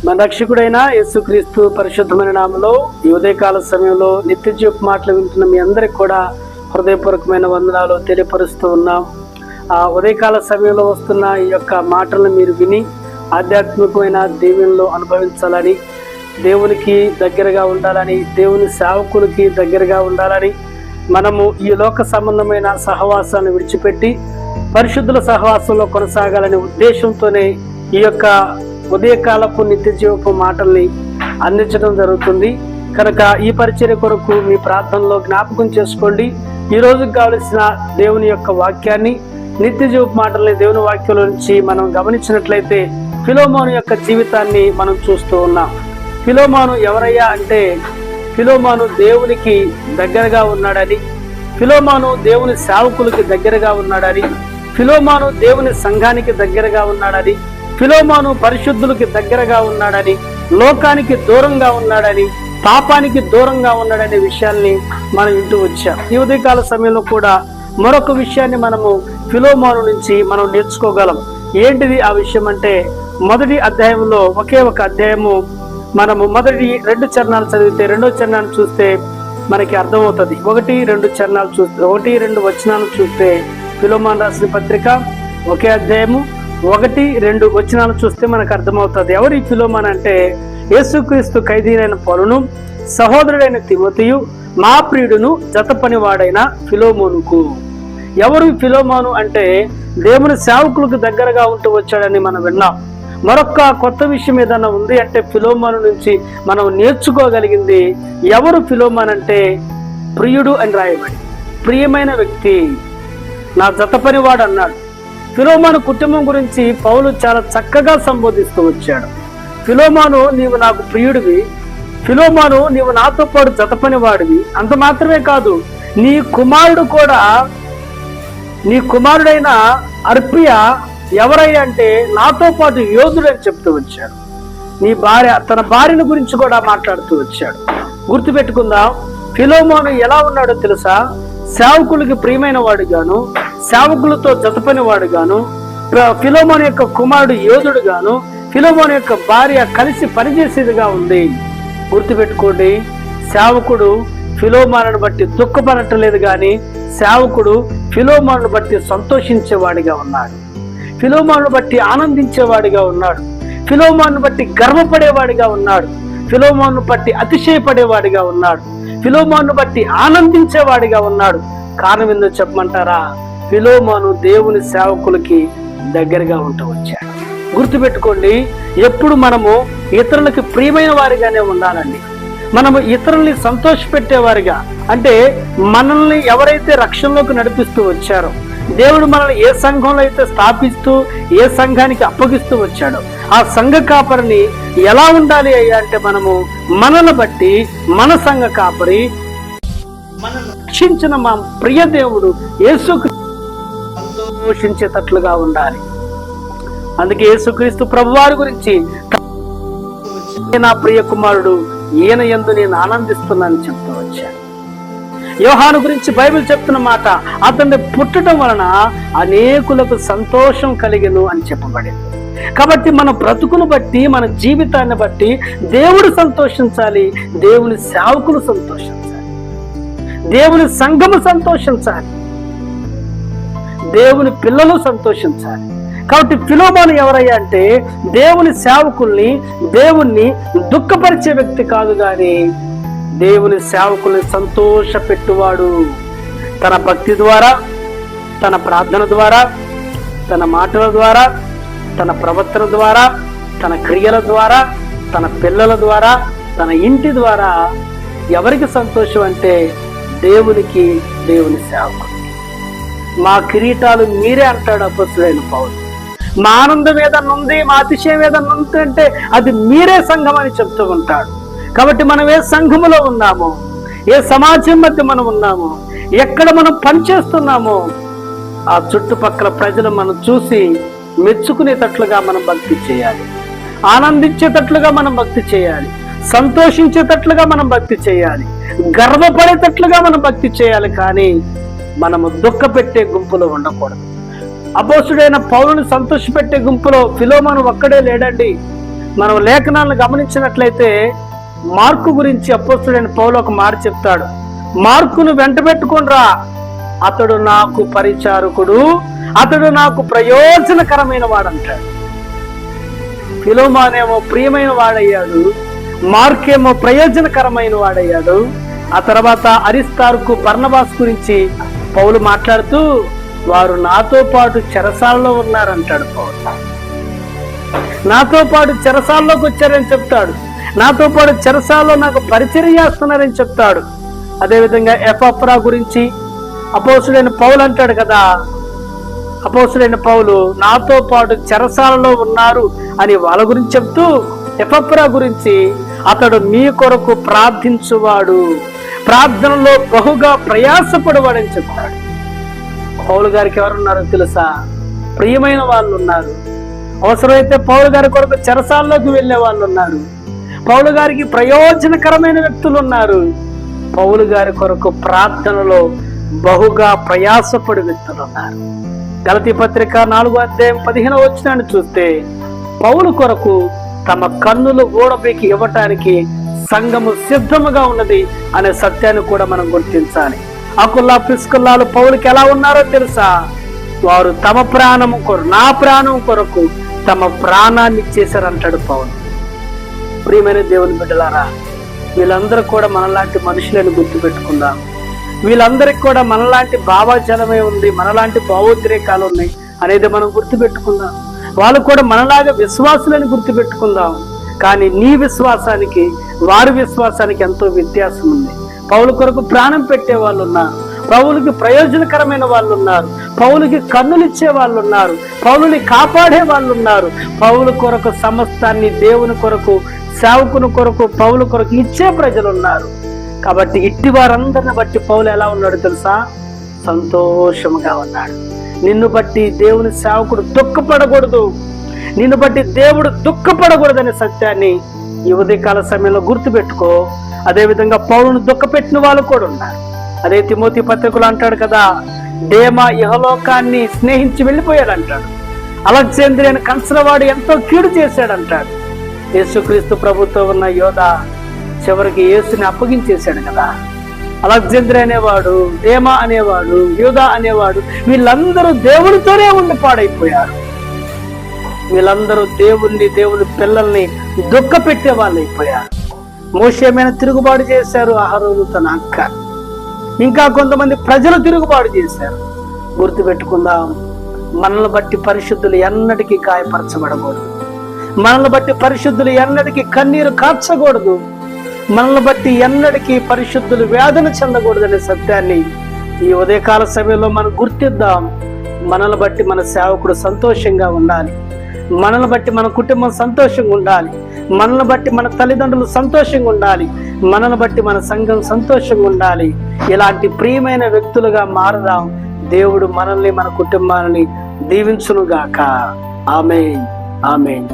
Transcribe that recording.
మన రక్షకుడైన యేసుక్రీస్తు పరిశుద్ధమైన నామములో ఈ ఉదయకాల సమయంలో నిత్య జీవ మాటలు వింటున్న మీ అందరికి కూడా హృదయపూర్వకమైన వందనాలు తెలియపరుస్తూ ఉన్నాం. ఆ ఉదయకాల సమయంలో వస్తున్న ఈ యొక్క మాటలను మీరు విని ఆధ్యాత్మికమైన దీవెనలు అనుభవించాలని, దేవునికి దగ్గరగా ఉండాలని, దేవుని సేవకులకి దగ్గరగా ఉండాలని, మనము ఈ లోక సంబంధమైన సహవాసాన్ని విడిచిపెట్టి పరిశుద్ధుల సహవాసంలో కొనసాగాలనే ఉద్దేశంతోనే ఈ యొక్క ఉదయకాలపు నిత్య జీవపు మాటల్ని అందించడం జరుగుతుంది. కనుక ఈ పరిచర్య కొరకు మీ ప్రార్థనలో జ్ఞాపకం చేసుకోండి. ఈ రోజుకి కావలసిన దేవుని యొక్క వాక్యాన్ని, నిత్య జీవపు మాటల్ని దేవుని వాక్యంలో నుంచి మనం గమనించినట్లయితే ఫిలోమోను యొక్క జీవితాన్ని మనం చూస్తూ ఉన్నాం. ఫిలోమోను ఎవరయ్యా అంటే, ఫిలోమోను దేవునికి దగ్గరగా ఉన్నాడని, ఫిలోమోను దేవుని సేవకులకి దగ్గరగా ఉన్నాడని, ఫిలోమోను దేవుని సంఘానికి దగ్గరగా ఉన్నాడని, ఫిలోమోను పరిశుద్ధులకి దగ్గరగా ఉన్నాడని, లోకానికి దూరంగా ఉన్నాడని, పాపానికి దూరంగా ఉన్నాడనే విషయాల్ని మనం వింటూ వచ్చాం. ఈ ఉదయకాల సమయంలో కూడా మరొక విషయాన్ని మనము ఫిలోమోను నుంచి మనం నేర్చుకోగలం. ఏంటిది ఆ విషయం అంటే, మొదటి అధ్యాయంలో ఒకే ఒక అధ్యాయము మనము మొదటి 2 చరణాలు చదివితే రెండో చరణాన్ని చూస్తే మనకి అర్థమవుతుంది. 1-2 చరణాలు చూస్తే 1-2 వచనాలు చూస్తే ఫిలోమోను రాసిన పత్రిక ఒకే అధ్యాయము 1-2 వచనాలు చూస్తే మనకు అర్థమవుతుంది. ఎవరి ఫిలోమోను అంటే, యేసుక్రీస్తు ఖైదీనైన పౌలును, సహోదరుడైన తిమోతియు, మా ప్రియుడును, జత పనివాడైన ఫిలోమోనుకు. ఎవరు ఫిలోమోను అంటే, దేవుని సేవకులకు దగ్గరగా ఉంటూ వచ్చాడని మనం విన్నాం. మరొక కొత్త విషయం ఏదైనా ఉంది అంటే ఫిలోమోను నుంచి మనం నేర్చుకోగలిగింది. ఎవరు ఫిలోమోను అంటే, ప్రియుడు అని రాయబడి, ప్రియమైన వ్యక్తి, నా జత పనివాడు అన్నాడు. ఫిలోమోను కుటుంబం గురించి పౌలు చాలా చక్కగా సంబోధిస్తూ వచ్చాడు. ఫిలోమోను, నీవు నాకు ప్రియుడివి. ఫిలోమోను, నీవు నాతో పాటు జత పనివాడివి. అంత మాత్రమే కాదు, నీ కుమారుడు కూడా, నీ కుమారుడైన అర్పియ ఎవరయ్యా అంటే, నాతో పాటు యోధుడు అని చెప్తూ వచ్చాడు. నీ భార్య, తన భార్యను గురించి కూడా మాట్లాడుతూ వచ్చాడు. గుర్తుపెట్టుకుందాం, ఫిలోమోను ఎలా ఉన్నాడో తెలుసా? సేవకులకి ప్రియమైన వాడుగాను, సేవకులతో జతపని వాడుగాను, ఫిలోమోను యొక్క కుమారుడు యోధుడు గాను, ఫిలోమోను యొక్క భార్య కలిసి పనిచేసేదిగా ఉంది. గుర్తుపెట్టుకోండి, సేవకుడు ఫిలోమోనును బట్టి దుఃఖపడటలేదు కానీ సేవకుడు ఫిలోమోనును బట్టి సంతోషించేవాడిగా ఉన్నాడు. ఫిలోమోనును బట్టి ఆనందించేవాడిగా ఉన్నాడు. ఫిలోమోనును బట్టి గర్వపడేవాడిగా ఉన్నాడు. ఫిలోమోనును బట్టి అతిశయపడేవాడిగా ఉన్నాడు. ఫిలోమోనును బట్టి ఆనందించేవాడిగా ఉన్నాడు. కారణం ఏందో చెప్పమంటారా? ఫిలోమోను దేవుని సేవకులకి దగ్గరగా ఉంటూ వచ్చాడు. గుర్తుపెట్టుకోండి, ఎప్పుడు మనము ఇతరులకి ప్రియమైన వారిగానే ఉండాలండి. మనము ఇతరుల్ని సంతోషపెట్టేవారిగా, అంటే మనల్ని ఎవరైతే రక్షణలోకి నడిపిస్తూ వచ్చారో, దేవుడు మనల్ని ఏ సంఘంలో అయితే స్థాపిస్తూ ఏ సంఘానికి అప్పగిస్తూ వచ్చాడో ఆ సంఘ కాపరిని ఎలా ఉండాలి అయ్యా అంటే, మనము మనల్ని బట్టి మన సంఘ కాపరి, మనల్ని రక్షించిన మా ప్రియ దేవుడు యేసుక్రీస్తు సంతోషించేటట్లుగా ఉండాలి. అందుకే యేసుక్రీస్తు ప్రభువారి గురించి, నా ప్రియ కుమారుడు ఈయన యందు నేను ఆనందిస్తున్నానని చెప్తూ వచ్చాడు. యోహాను గురించి బైబిల్ చెప్తున్న మాట, అతన్ని పుట్టడం వలన అనేకులకు సంతోషం కలిగెను అని చెప్పబడింది. కాబట్టి మన బ్రతుకును బట్టి, మన జీవితాన్ని బట్టి దేవుడు సంతోషించాలి, దేవుని సేవకులు సంతోషించాలి, దేవుని సంఘము సంతోషించాలి, దేవుని పిల్లలు సంతోషించాలి. కాబట్టి ఫిలోమోను ఎవరయ్యా అంటే, దేవుని సేవకుల్ని, దేవుణ్ణి దుఃఖపరిచే వ్యక్తి కాదు కానీ దేవుని సేవకుల్ని సంతోష పెట్టువాడు. తన భక్తి ద్వారా, తన ప్రార్థన ద్వారా, తన మాటల ద్వారా, తన ప్రవర్తన ద్వారా, తన క్రియల ద్వారా, తన పిల్లల ద్వారా, తన ఇంటి ద్వారా ఎవరికి సంతోషం అంటే దేవునికి, దేవుని సేవకుడు. మా కిరీటాలు మీరే అంటాడు అపొస్తలుడైన పౌలు. మా ఆనందం ఏదన్నా ఉంది, మా అతిశయం ఏదన్నా ఉంది అంటే అది మీరే సంఘం అని చెప్తూ ఉంటాడు. కాబట్టి మనం ఏ సంఘములో ఉన్నామో, ఏ సమాజం మధ్య మనం ఉన్నామో, ఎక్కడ మనం పనిచేస్తున్నామో ఆ చుట్టుపక్కల ప్రజలు మనం చూసి మెచ్చుకునేటట్లుగా మనం భక్తి చేయాలి, ఆనందించేటట్లుగా మనం భక్తి చేయాలి, సంతోషించేటట్లుగా మనం భక్తి చేయాలి, గర్వపడేటట్లుగా మనం భక్తి చేయాలి. కానీ మనము దుఃఖపెట్టే గుంపులో ఉండకూడదు. అపోస్తుడైన పౌలుని సంతోషపెట్టే గుంపులో ఫిలోమోను ఒక్కడే లేడండి. మనం లేఖనాలను గమనించినట్లయితే మార్కు గురించి అపోస్తలుడైన పౌలు ఒక మాట చెప్తాడు. మార్కును వెంట పెట్టుకొనిరా, అతడు నాకు పరిచారకుడు, అతడు నాకు ప్రయోజనకరమైన వాడంటాడు. ఫిలోమోనేమో ప్రియమైన వాడయ్యాడు, మార్కేమో ప్రయోజనకరమైన వాడయ్యాడు. ఆ తర్వాత అరిస్తార్కు బర్నబాస్ గురించి పౌలు మాట్లాడుతూ వారు నాతో పాటు చెరసాలలో ఉన్నారంటాడు. పౌలు నాతో పాటు చెరసాల్లోకి వచ్చారని చెప్తాడు, నాతో పాటు చెరసాలలో నాకు పరిచర్య చేస్తున్నారని చెప్తాడు. అదేవిధంగా ఎపఫ్రా గురించి అపోస్తలుడైన పౌలు అంటాడు కదా, అపోస్తలుడైన పౌలు నాతో పాటు చెరసాలలో ఉన్నారు అని వాళ్ళ గురించి చెప్తూ ఎపఫ్రా గురించి అతడు మీ కొరకు ప్రార్థించువాడు, ప్రార్థనలో బహుగా ప్రయాసపడవాడని చెప్తాడు. పౌలు గారికి ఎవరున్నారో తెలుసా? ప్రియమైన వాళ్ళు ఉన్నారు. అవసరమైతే పౌలు గారి కొరకు చెరసాల్లోకి వెళ్ళే వాళ్ళు ఉన్నారు. పౌలు గారికి ప్రయోజనకరమైన వ్యక్తులు ఉన్నారు. పౌలు గారి కొరకు ప్రార్థనలో బహుగా ప్రయాసపడి వ్యక్తులు ఉన్నారు. గలతీ పత్రిక 4:15 చూస్తే పౌలు కొరకు తమ కన్నులు ఊడబెకి ఇవ్వటానికి సంఘము సిద్ధముగా ఉన్నది అనే సత్యాన్ని కూడా మనం గుర్తించాలి. అకుల్లా పిస్కుల్లాలు పౌలుకి ఎలా ఉన్నారో తెలుసా? వారు తమ ప్రాణము కొరకు, నా ప్రాణం కొరకు తమ ప్రాణాన్ని ఇచ్చేశారంటాడు పౌలు. ప్రియమైన దేవుని బిడ్డలారా, వీళ్ళందరూ కూడా మనలాంటి మనుషులను గుర్తుపెట్టుకుందాం. వీళ్ళందరికీ కూడా మనలాంటి భావజనమే ఉంది, మనలాంటి భావోద్రేకాలు ఉన్నాయి అనేది మనం గుర్తుపెట్టుకుందాం. వాళ్ళు కూడా మనలాగా విశ్వాసులని గుర్తుపెట్టుకుందాం. కానీ నీ విశ్వాసానికి వారి విశ్వాసానికి ఎంతో వ్యత్యాసం ఉంది. పౌలు కొరకు ప్రాణం పెట్టే వాళ్ళు ఉన్నారు, పౌలుకి ప్రయోజనకరమైన వాళ్ళు ఉన్నారు, పౌలుకి కన్నులు ఇచ్చే వాళ్ళు ఉన్నారు, పౌలుని కాపాడే వాళ్ళు ఉన్నారు, పౌలు కొరకు సమస్తాన్ని దేవుని కొరకు, సేవకుని కొరకు, పౌలు కొరకు ఇచ్చే ప్రజలు ఉన్నారు. కాబట్టి ఇట్టి వారందరిని బట్టి పౌలు ఎలా ఉన్నాడు తెలుసా? సంతోషముగా ఉన్నాడు. నిన్ను బట్టి దేవుని సేవకుడు దుఃఖపడకూడదు, నిన్ను బట్టి దేవుడు దుఃఖపడకూడదనే సత్యాన్ని ఈ ఉదయకాల సమయంలో గుర్తుపెట్టుకో. అదేవిధంగా పౌలును దుఃఖపెట్టిన వాళ్ళు కూడా ఉన్నారు. అదే తిమోతి పత్రికలు అంటాడు కదా, డేమా ఇహలోకాన్ని స్నేహించి వెళ్ళిపోయాడు అంటాడు. అలెగ్జాంద్రియను కంచరవాడు ఎంతో కీడు చేశాడంటాడు. యేసుక్రీస్తు ప్రభుతో ఉన్న యోధ చివరికి యేసుని అప్పగించేశాడు కదా. అలెగ్జాంద్రియ అనేవాడు, డేమా అనేవాడు, యోధ అనేవాడు, వీళ్ళందరూ దేవునితోనే ఉండి పాడైపోయారు. వీళ్ళందరూ దేవుని పిల్లల్ని దుఃఖపెట్టే వాళ్ళు అయిపోయారు. మోషే మీద తిరుగుబాటు చేశారు అహరోను తన అక్క. ఇంకా కొంతమంది ప్రజలు తిరుగుబాటు చేశారు. గుర్తుపెట్టుకుందాం, మనల్ని బట్టి పరిశుద్ధులు ఎన్నటికీ గాయపరచబడకూడదు, మనల్ని బట్టి పరిశుద్ధులు ఎన్నటికీ కన్నీరు కార్చకూడదు, మనల్ని బట్టి ఎన్నటికీ పరిశుద్ధులు వేదన చెందకూడదనే సత్యాన్ని ఈ ఉదయకాల సమయంలో మనం గుర్తిద్దాం. మనల్ని బట్టి మన సేవకుడు సంతోషంగా ఉండాలి, మనల్ని బట్టి మన కుటుంబం సంతోషంగా ఉండాలి, మనల్ని బట్టి మన తల్లిదండ్రులు సంతోషంగా ఉండాలి, మనల్ని బట్టి మన సంఘం సంతోషంగా ఉండాలి. ఇలాంటి ప్రియమైన వ్యక్తులుగా మారదాం. దేవుడు మనల్ని, మన కుటుంబాలని దీవించునుగాక. ఆమేన్, ఆమేన్.